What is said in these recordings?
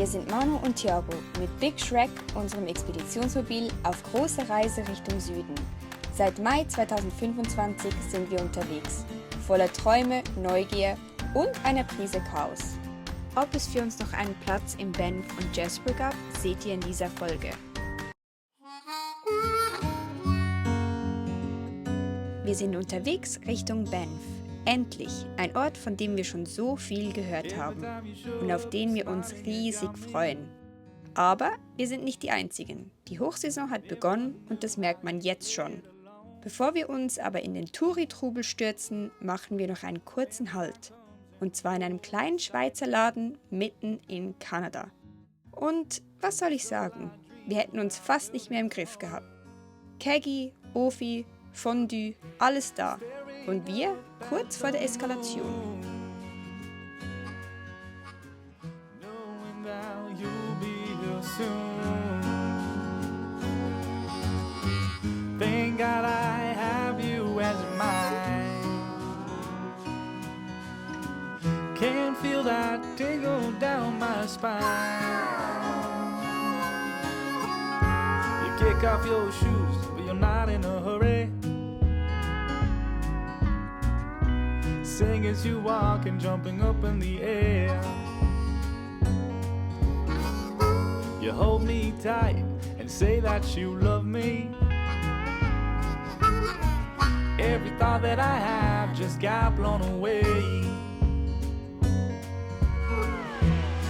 Wir sind Manu und Thiago mit Big Shrek, unserem Expeditionsmobil, auf großer Reise Richtung Süden. Seit Mai 2025 sind wir unterwegs, voller Träume, Neugier und einer Prise Chaos. Ob es für uns noch einen Platz in Banff und Jasper gab, seht ihr in dieser Folge. Wir sind unterwegs Richtung Banff. Endlich, ein Ort, von dem wir schon so viel gehört haben und auf den wir uns riesig freuen. Aber wir sind nicht die Einzigen. Die Hochsaison hat begonnen und das merkt man jetzt schon. Bevor wir uns aber in den Touri-Trubel stürzen, machen wir noch einen kurzen Halt. Und zwar in einem kleinen Schweizer Laden mitten in Kanada. Und was soll ich sagen? Wir hätten uns fast nicht mehr im Griff gehabt. Keggy, Ofi, Fondue, alles da. Und wir kurz vor der Eskalation. Thank God I have you as mine. Can feel that tingle down my spine. You kick off your shoes, but you're not in a hurry. Sing as you walk and jumping up in the air. You hold me tight and say that you love me. Every thought that I have just got blown away.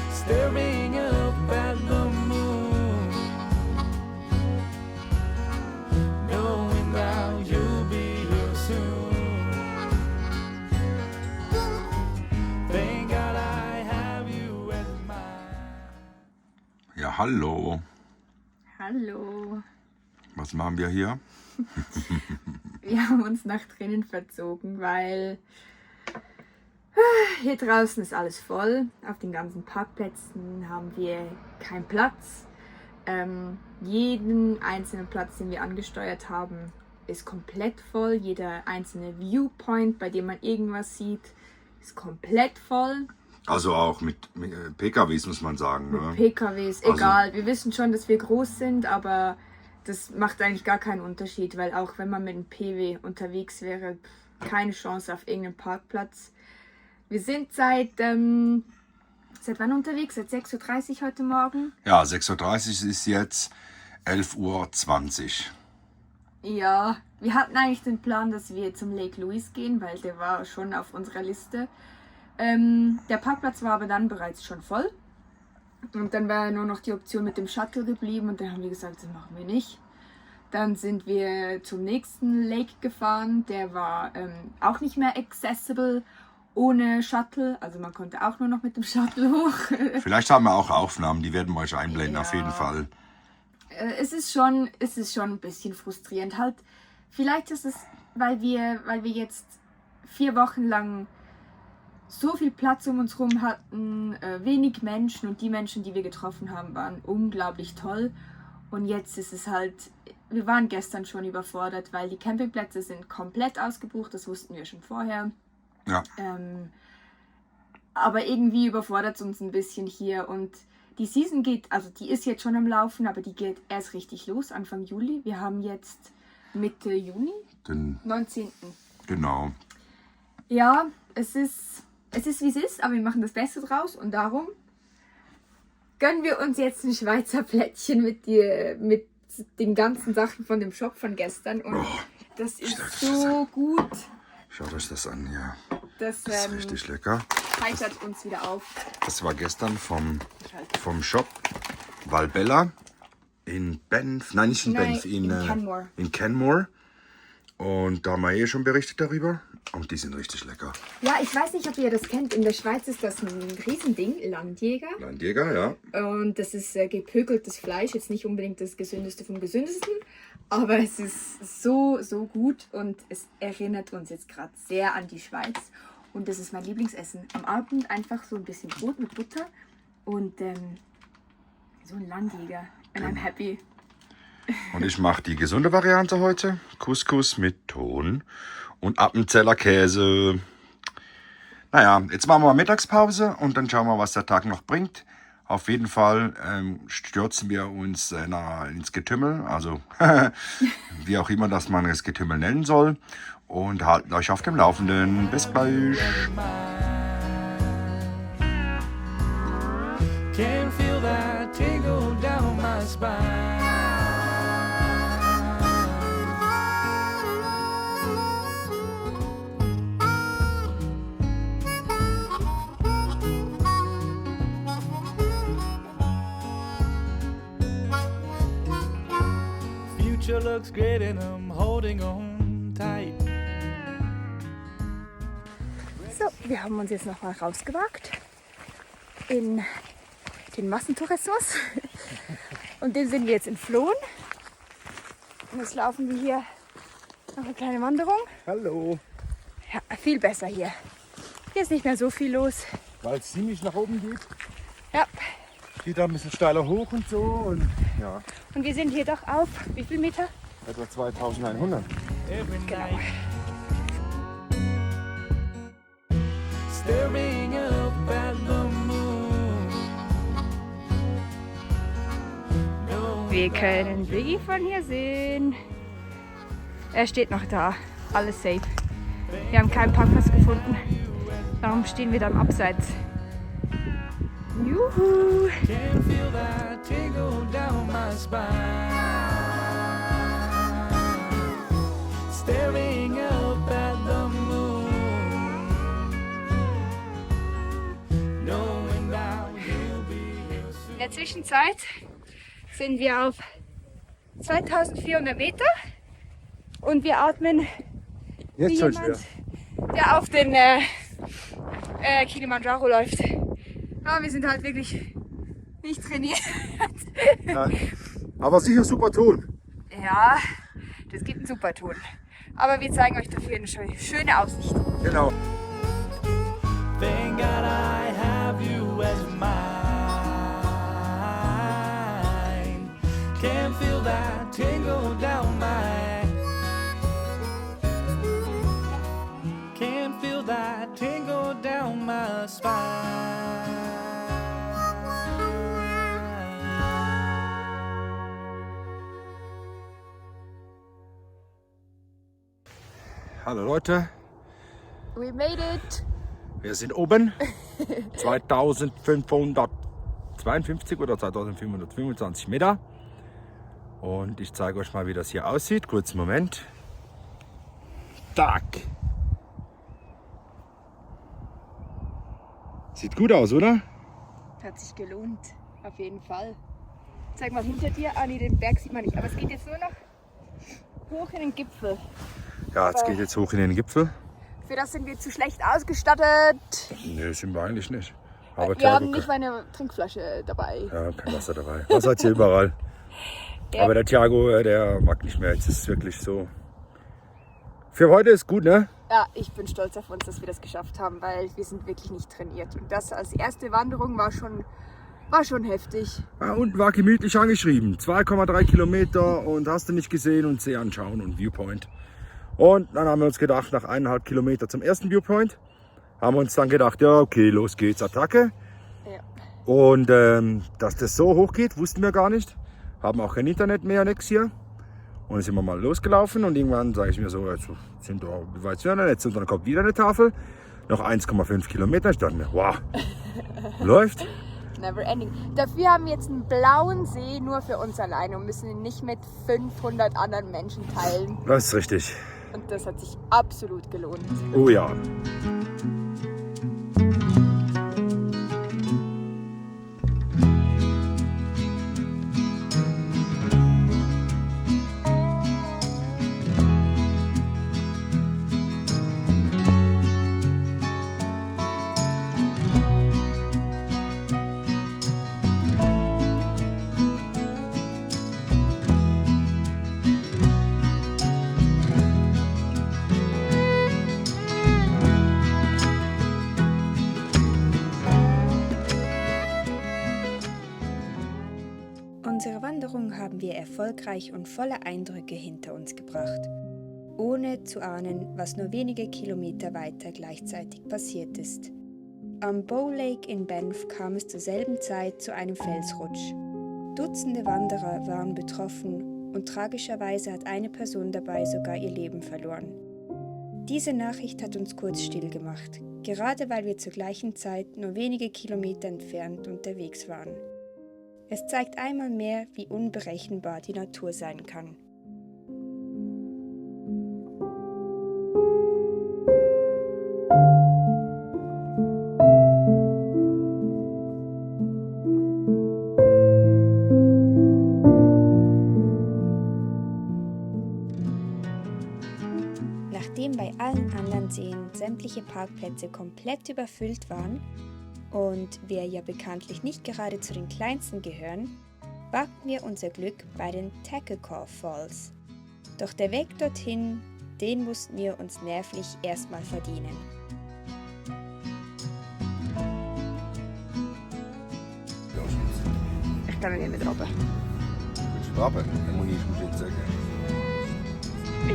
Staring up at the moon, knowing that you'll be here soon. Thank God I have you as mine. Ja, hallo. Hallo. Was machen wir hier? Wir haben uns nach drinnen verzogen, weil hier draußen ist alles voll. Auf den ganzen Parkplätzen haben wir keinen Platz. Jeden einzelnen Platz, den wir angesteuert haben, ist komplett voll. Jeder einzelne Viewpoint, bei dem man irgendwas sieht, ist komplett voll. Also auch mit PKWs, muss man sagen. Mit ne? PKWs, Also- egal. Wir wissen schon, dass wir groß sind, aber das macht eigentlich gar keinen Unterschied, weil auch wenn man mit einem PW unterwegs wäre, keine Chance auf irgendeinen Parkplatz. Wir sind seit wann unterwegs? Seit 6.30 Uhr heute Morgen. Ja, 6.30 Uhr ist jetzt 11.20 Uhr. Ja, wir hatten eigentlich den Plan, dass wir zum Lake Louise gehen, weil der war schon auf unserer Liste. Der Parkplatz war aber dann bereits schon voll. Und dann war nur noch die Option mit dem Shuttle geblieben und dann haben wir gesagt, das machen wir nicht. Dann sind wir zum nächsten Lake gefahren, der war auch nicht mehr accessible ohne Shuttle. Also man konnte auch nur noch mit dem Shuttle hoch. Vielleicht haben wir auch Aufnahmen, die werden wir euch einblenden, Ja. auf jeden Fall. Es ist schon ein bisschen frustrierend. Halt, vielleicht ist es, weil wir jetzt 4 Wochen lang so viel Platz um uns herum hatten, wenig Menschen und die Menschen, die wir getroffen haben, waren unglaublich toll. Und jetzt ist es halt, wir waren gestern schon überfordert, weil die Campingplätze sind komplett ausgebucht, das wussten wir schon vorher. Ja. Aber irgendwie überfordert es uns ein bisschen hier und die Season geht, also die ist jetzt schon am Laufen, aber die geht erst richtig los, Anfang Juli. Wir haben jetzt Mitte Juni, Den, 19. genau. Ja, es ist wie es ist, aber wir machen das Beste draus und darum gönnen wir uns jetzt ein Schweizer Plättchen mit den ganzen Sachen von dem Shop von gestern und das ist so gut. Schaut euch das an, ja. Das Das ist richtig lecker. heitert uns wieder auf. Das war gestern vom Shop Valbella in Banff. Nein, nicht in Banff, in Canmore. in Canmore. Und da haben wir schon berichtet darüber. Und die sind richtig lecker. Ja, ich weiß nicht, ob ihr das kennt. In der Schweiz ist das ein Riesending, Landjäger. Landjäger, ja. Und das ist gepökeltes Fleisch, jetzt nicht unbedingt das Gesündeste vom Gesündesten, aber es ist so, so gut und es erinnert uns jetzt gerade sehr an die Schweiz. Und das ist mein Lieblingsessen. Am Abend einfach so ein bisschen Brot mit Butter und so ein Landjäger. And I'm happy. Und ich mache die gesunde Variante heute. Couscous mit Ton und Appenzeller Käse. Naja, jetzt machen wir mal Mittagspause und dann schauen wir, was der Tag noch bringt. Auf jeden Fall stürzen wir uns ins Getümmel, also wie auch immer das man das Getümmel nennen soll, und halten euch auf dem Laufenden. Bis gleich. Can feel that tingle down my spine. Future looks great and I'm holding on tight. So, wir haben uns jetzt nochmal rausgewagt in den Massentourismus. Und dem sind wir jetzt entflohen. Und jetzt laufen wir hier noch eine kleine Wanderung. Hallo. Ja, viel besser hier. Hier ist nicht mehr so viel los. Weil es ziemlich nach oben geht. Ja, Geht da ein bisschen steiler hoch und so. Und ja, und wir sind hier doch auf wie viel Meter? etwa 2100. Every Genau. night. Staring up at the moon. Wir können Biggie von hier sehen. Er steht noch da. Alles safe. Wir haben keinen Parkplatz gefunden. Darum stehen wir da im Abseits. Juhu! Can feel that tingle down my spine. Staring up at the moon. Knowing that you'll be here soon. In der Zwischenzeit sind wir auf 2400 Meter und wir atmen wie Jetzt schon jemand, schwer. der auf den Kilimanjaro läuft. Aber wir sind halt wirklich nicht trainiert. Ja. Aber sicher super Ton. Ja, das gibt einen super Ton. Aber wir zeigen euch dafür eine schöne Aussicht. Genau. Thank God I have you as mine. Can feel that tingle down my. Can feel that tingle down my spine. Hallo Leute, We made it! wir sind oben. 2552 oder 2525 Meter. Und ich zeige euch mal, wie das hier aussieht. Kurzen Moment. Tack. Sieht gut aus, oder? Hat sich gelohnt, auf jeden Fall. Zeig mal hinter dir. Ah nee, den Berg sieht man nicht. Aber es geht jetzt nur noch hoch in den Gipfel. Ja, jetzt geht jetzt hoch in den Gipfel. Für das sind wir zu schlecht ausgestattet. Nee, sind wir eigentlich nicht. Aber Wir Thiago, haben nicht mal eine Trinkflasche dabei. ja, kein Wasser dabei. Wasser hat's hier überall. Ja. Aber der Thiago, der mag nicht mehr. Jetzt ist es wirklich so. Für heute ist gut, ne? Ja, ich bin stolz auf uns, dass wir das geschafft haben, weil wir sind wirklich nicht trainiert. Und das als erste Wanderung war schon heftig. Ja, unten war gemütlich angeschrieben. 2,3 Kilometer und hast du nicht gesehen und See anschauen und Viewpoint. Und dann haben wir uns gedacht, nach 1,5 Kilometer zum ersten Viewpoint, haben wir uns dann gedacht, ja okay, los geht's, Attacke. Ja. Und dass das so hoch geht, wussten wir gar nicht. Haben auch kein Internet mehr, nix hier. Und dann sind wir mal losgelaufen und irgendwann sage ich mir so, jetzt sind wir, wie weit sind wir denn jetzt? Und dann kommt wieder eine Tafel, noch 1,5 Kilometer. Ich dachte mir, wow, läuft. Never ending. Dafür haben wir jetzt einen blauen See nur für uns alleine und müssen ihn nicht mit 500 anderen Menschen teilen. Das ist richtig. Und das hat sich absolut gelohnt. Oh ja. Unsere Wanderung haben wir erfolgreich und voller Eindrücke hinter uns gebracht, ohne zu ahnen, was nur wenige Kilometer weiter gleichzeitig passiert ist. Am Bow Lake in Banff kam es zur selben Zeit zu einem Felsrutsch. Dutzende Wanderer waren betroffen und tragischerweise hat eine Person dabei sogar ihr Leben verloren. Diese Nachricht hat uns kurz still gemacht, gerade weil wir zur gleichen Zeit nur wenige Kilometer entfernt unterwegs waren. Es zeigt einmal mehr, wie unberechenbar die Natur sein kann. Nachdem bei allen anderen Seen sämtliche Parkplätze komplett überfüllt waren und wir ja bekanntlich nicht gerade zu den kleinsten gehören, wagten wir unser Glück bei den Tacklecaw Falls. Doch der Weg dorthin, den mussten wir uns nervlich erstmal verdienen. Ich glaube, wir gehen mit runter. Willst du runter? Dann muss ich jetzt sagen.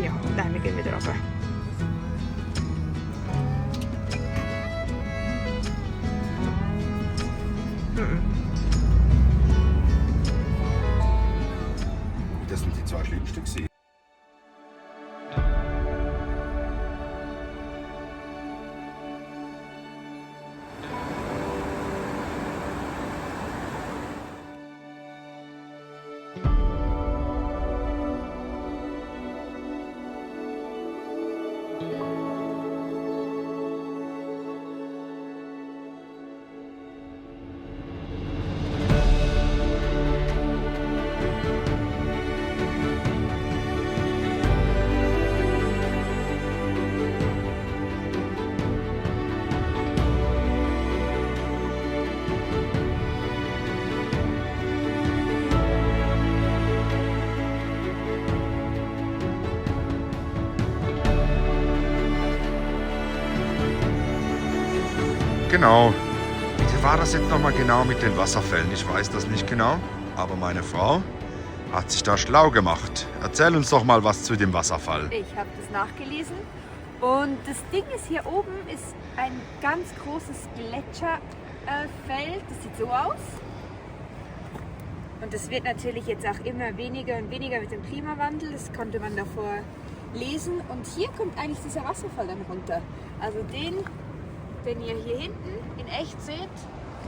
Ja, nein, wir gehen wieder runter. Das sind die zwei schlimmsten gewesen. Genau. Wie war das jetzt nochmal genau mit den Wasserfällen? Ich weiß das nicht genau, aber meine Frau hat sich da schlau gemacht. Erzähl uns doch mal was zu dem Wasserfall. Ich habe das nachgelesen und das Ding ist, hier oben ist ein ganz großes Gletscherfeld. Das sieht so aus. Und das wird natürlich jetzt auch immer weniger und weniger mit dem Klimawandel. Das konnte man davor lesen. Und hier kommt eigentlich dieser Wasserfall dann runter. Also den ihr hier hinten in echt seht.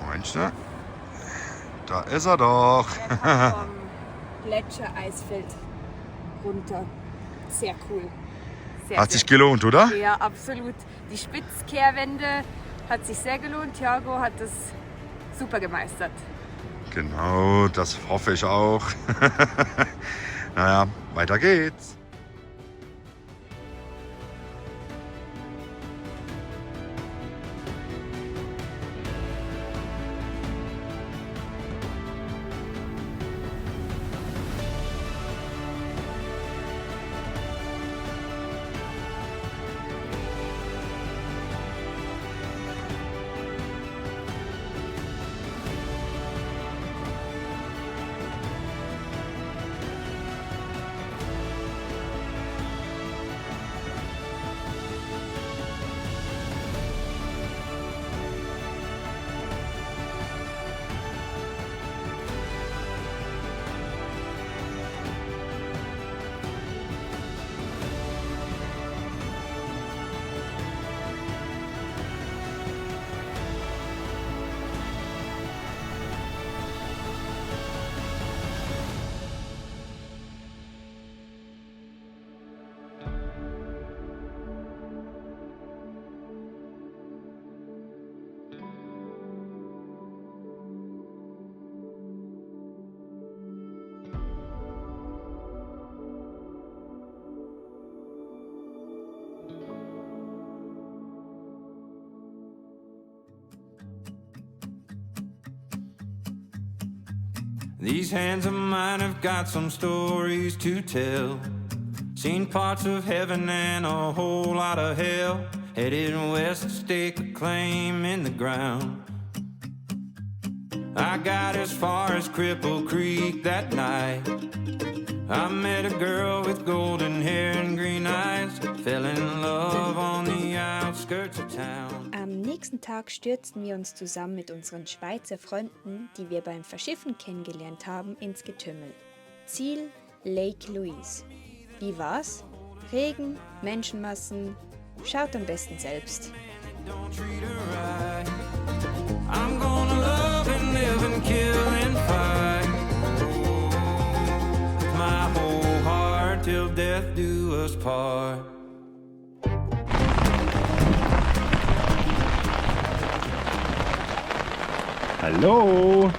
Meinst du? Da ist er doch. Der kommt vom Gletschereisfeld runter. Sehr cool. Sehr, Hat sich gelohnt, oder? Ja, absolut. Die Spitzkehrwende hat sich sehr gelohnt. Thiago hat das super gemeistert. Genau, das hoffe ich auch. Naja, weiter geht's. These hands of mine have got some stories to tell. Seen parts of heaven and a whole lot of hell. Headed west to stake a claim in the ground. I got as far as Cripple Creek that night. I met a girl with golden hair and green eyes. Fell in love on the outskirts of town. Am nächsten Tag stürzten wir uns zusammen mit unseren Schweizer Freunden, die wir beim Verschiffen kennengelernt haben, ins Getümmel. Ziel Lake Louise. Wie war's? Regen, Menschenmassen. Schaut am besten selbst. Don't treat her right. I'm gonna love and live and kill and fight. With my whole heart till death do us part. Hallo!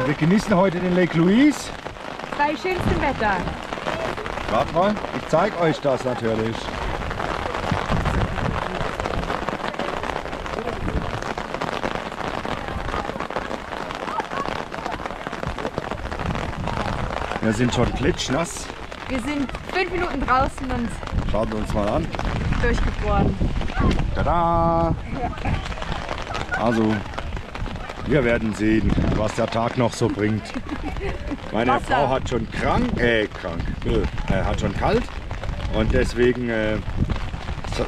Wir genießen heute den Lake Louise. Bei schönstem Wetter. Warte mal, ich zeige euch das natürlich. Wir sind schon klitschnass. Wir sind 5 Minuten draußen und Schaut uns mal an. durchgefroren. Tada! Also, wir werden sehen, was der Tag noch so bringt. Meine Wasser. Frau hat schon hat schon kalt und deswegen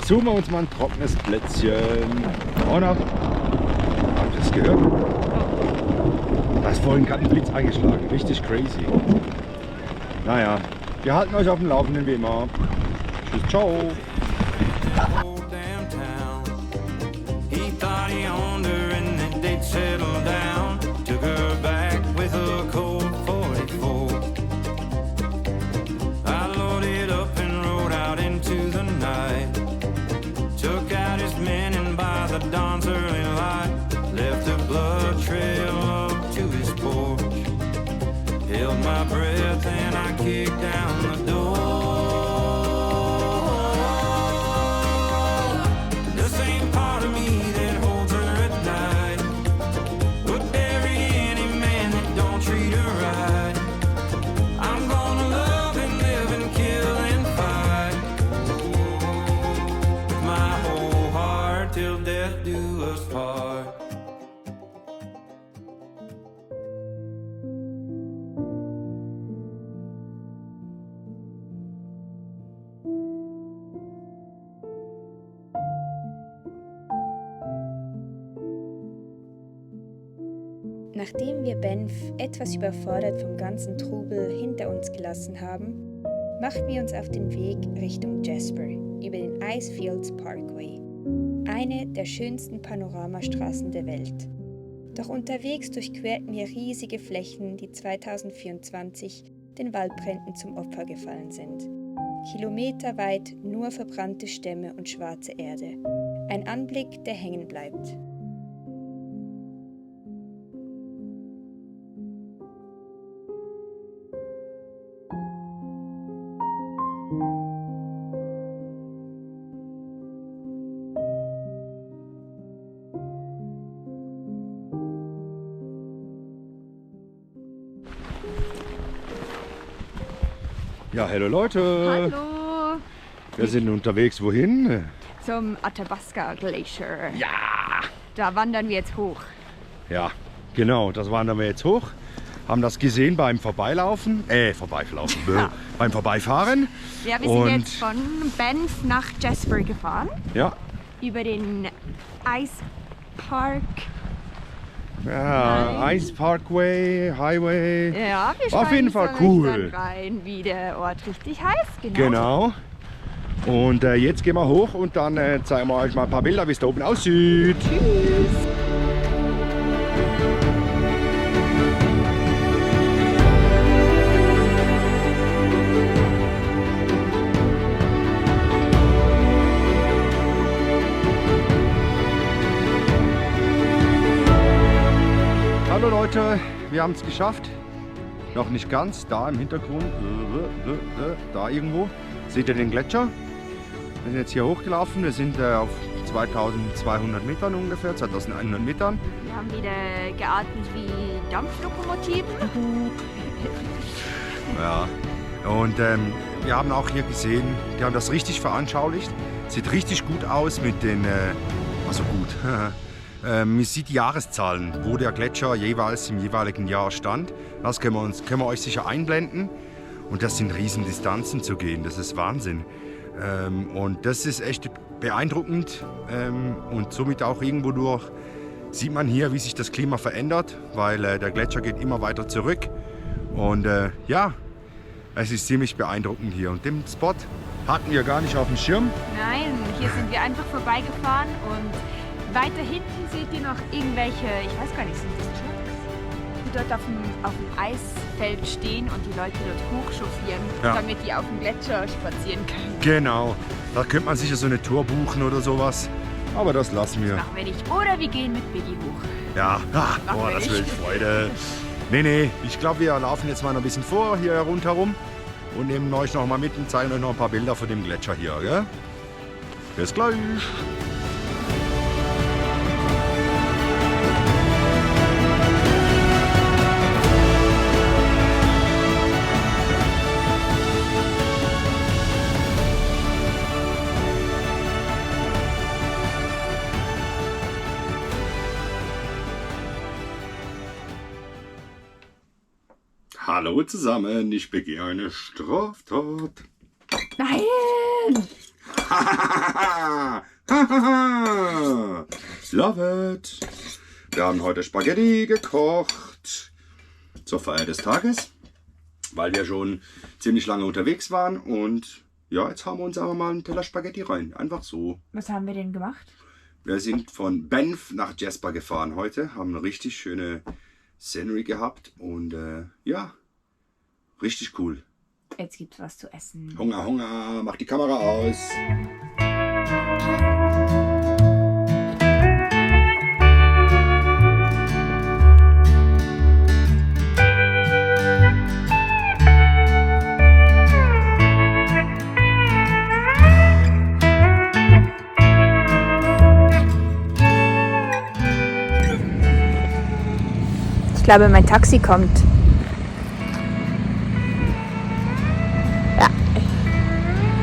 suchen wir uns mal ein trockenes Plätzchen. Und habt ihr das gehört? Da ist vorhin gerade ein Blitz eingeschlagen, richtig crazy. Naja, wir halten euch auf dem Laufenden wie immer. Tschüss, ciao. Old damn town. He thought he owned her and that they'd settle down. Took her back with a Colt 44. I loaded up and rode out into the night. Took out his men and by the dawn's early light left a blood trail up to his porch. Held my breath and I kicked down the door. The same part of me that holds her at night would bury any man that don't treat her right. I'm gonna love and live and kill and fight with my whole heart till death do us part. Nachdem wir Banff etwas überfordert vom ganzen Trubel hinter uns gelassen haben, machten wir uns auf den Weg Richtung Jasper über den Icefields Parkway, eine der schönsten Panoramastraßen der Welt. Doch unterwegs durchquerten wir riesige Flächen, die 2024 den Waldbränden zum Opfer gefallen sind. Kilometerweit nur verbrannte Stämme und schwarze Erde. Ein Anblick, der hängen bleibt. Ja, hallo Leute. Hallo! Wir sind unterwegs wohin? Zum Athabasca Glacier. Ja! Da wandern wir jetzt hoch. Ja, genau, das wandern wir jetzt hoch. Haben das gesehen beim beim Vorbeifahren. Ja, wir sind jetzt von Banff nach Jasper gefahren. Ja, Über den Ice Park. ja, Ice Parkway, Highway. Ja, wir Auf jeden Fall cool. dann rein, wie der Ort richtig heißt. Genau. Und jetzt gehen wir hoch und dann zeigen wir euch mal ein paar Bilder, wie es da oben aussieht. Hallo Leute, wir haben es geschafft. Noch nicht ganz, da im Hintergrund, da irgendwo, seht ihr den Gletscher. Wir sind jetzt hier hochgelaufen, wir sind auf 2200 Metern ungefähr, 2100 Metern. Wir haben wieder geatmet wie Dampflokomotiven. Ja. Und wir haben auch hier gesehen, die haben das richtig veranschaulicht. Sieht richtig gut aus mit den, also gut, Man sieht die Jahreszahlen, wo der Gletscher jeweils im jeweiligen Jahr stand. Das können wir euch sicher einblenden. Und das sind Riesendistanzen zu gehen, das ist Wahnsinn. Und das ist echt beeindruckend und somit auch irgendwo durch sieht man hier, wie sich das Klima verändert, weil der Gletscher geht immer weiter zurück. Und ja, es ist ziemlich beeindruckend hier. Und den Spot hatten wir gar nicht auf dem Schirm. Nein, hier sind wir einfach vorbeigefahren und weiter hinten seht ihr noch irgendwelche, ich weiß gar nicht, sind das Trucks, die dort auf dem Eisfeld stehen und die Leute dort hochchauffieren, damit die auf dem Gletscher spazieren können. Genau, da könnte man sicher so eine Tour buchen oder sowas, aber das lassen wir. Das machen wir nicht. Oder wir gehen mit Biggie hoch. Ja, boah, das wird Freude. Nee, ich glaube, wir laufen jetzt mal noch ein bisschen vor hier rundherum und nehmen euch noch mal mit und zeigen euch noch ein paar Bilder von dem Gletscher hier. Gell? Bis gleich. Hallo zusammen, ich begehe eine Straftat. Nein! Love it! Wir haben heute Spaghetti gekocht zur Feier des Tages, weil wir schon ziemlich lange unterwegs waren und ja, jetzt haben wir uns aber mal einen Teller Spaghetti rein, einfach so. Was haben wir denn gemacht? Wir sind von Banff nach Jasper gefahren heute, haben eine richtig schöne Scenery gehabt und ja, richtig cool. Jetzt gibt's was zu essen. Hunger, mach die Kamera aus. Ich glaube, mein Taxi kommt.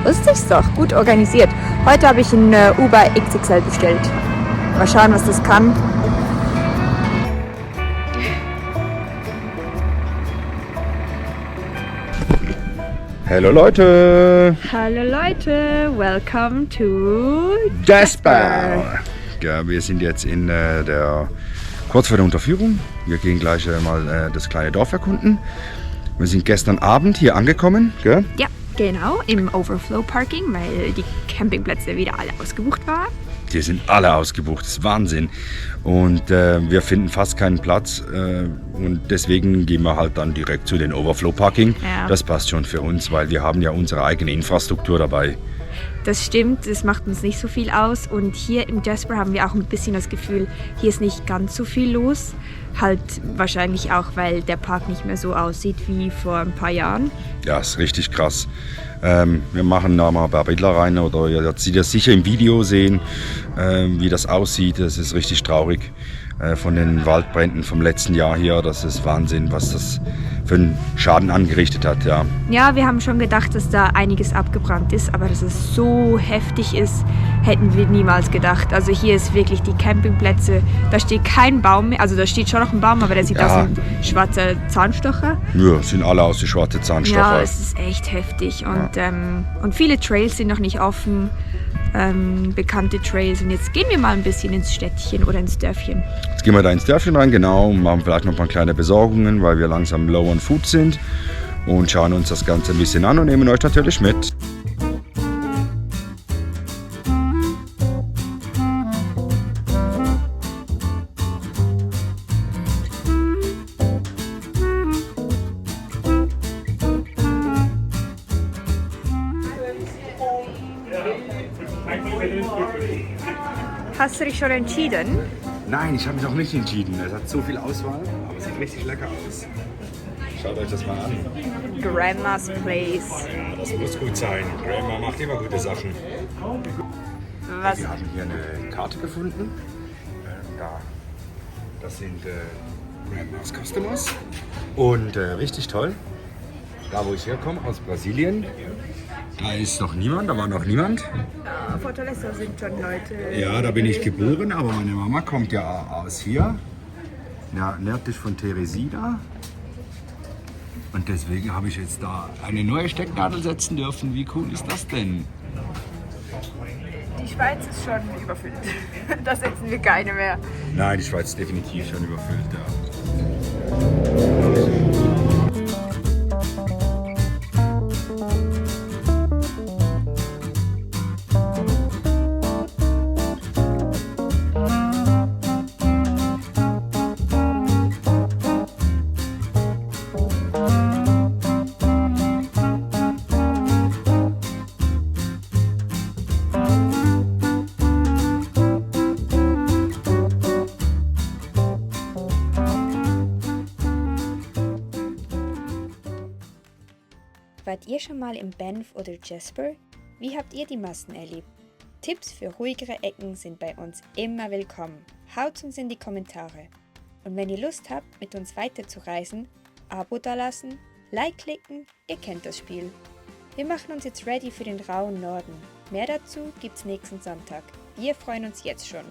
Wusste ich's doch, gut organisiert. Heute habe ich ein Uber XXL bestellt. Mal schauen, was das kann. Hallo Leute! Hallo Leute, welcome to Jasper! Ja, wir sind jetzt in kurz vor der Unterführung. Wir gehen gleich mal das kleine Dorf erkunden. Wir sind gestern Abend hier angekommen, gell? Ja, genau, im Overflow Parking, weil die Campingplätze wieder alle ausgebucht waren. Die sind alle ausgebucht, das ist Wahnsinn. Und wir finden fast keinen Platz und deswegen gehen wir halt dann direkt zu den Overflow Parking. Ja. Das passt schon für uns, weil wir haben ja unsere eigene Infrastruktur dabei. Das stimmt, das macht uns nicht so viel aus. Und hier im Jasper haben wir auch ein bisschen das Gefühl, hier ist nicht ganz so viel los. Halt wahrscheinlich auch, weil der Park nicht mehr so aussieht wie vor ein paar Jahren. Ja, ist richtig krass. Wir machen da mal ein paar Bilder rein oder ihr werdet das sicher im Video sehen, wie das aussieht. Das ist richtig traurig von den Waldbränden vom letzten Jahr hier. Das ist Wahnsinn, was das für einen Schaden angerichtet hat. Ja. Ja, wir haben schon gedacht, dass da einiges abgebrannt ist, aber dass es so heftig ist, hätten wir niemals gedacht. Also hier ist wirklich die Campingplätze, da steht kein Baum mehr, also da steht schon noch ein Baum, aber der sieht aus wie ein schwarzer Zahnstocher. Ja, sind alle aus wie schwarze Zahnstocher. Ja, es ist echt heftig und viele Trails sind noch nicht offen, bekannte Trails. Und jetzt gehen wir mal ein bisschen ins Städtchen oder ins Dörfchen. Jetzt gehen wir da ins Dörfchen rein, genau, und machen vielleicht noch ein paar kleine Besorgungen, weil wir langsam low on food sind und schauen uns das Ganze ein bisschen an und nehmen euch natürlich mit. Hast du dich schon entschieden? Nein, ich habe mich noch nicht entschieden. Es hat so viel Auswahl, aber es sieht richtig lecker aus. Schaut euch das mal an. Grandma's Place. Ja, das muss gut sein. Grandma macht immer gute Sachen. Was? Wir haben hier eine Karte gefunden. Das sind Grandma's Customers. Und richtig toll. Da, wo ich herkomme, aus Brasilien, Da ist noch niemand, da war noch niemand. Ja, Fortaleza sind schon Leute. Ja, da bin ich geboren, aber meine Mama kommt ja aus hier, nördlich von Teresina. Und deswegen habe ich jetzt da eine neue Stecknadel setzen dürfen. Wie cool ist das denn? Die Schweiz ist schon überfüllt. Da setzen wir keine mehr. Nein, die Schweiz ist definitiv schon überfüllt. Ja. Wart ihr schon mal in Banff oder Jasper? Wie habt ihr die Massen erlebt? Tipps für ruhigere Ecken sind bei uns immer willkommen. Haut uns in die Kommentare. Und wenn ihr Lust habt, mit uns weiterzureisen, Abo dalassen, Like klicken, ihr kennt das Spiel. Wir machen uns jetzt ready für den rauen Norden. Mehr dazu gibt's nächsten Sonntag. Wir freuen uns jetzt schon.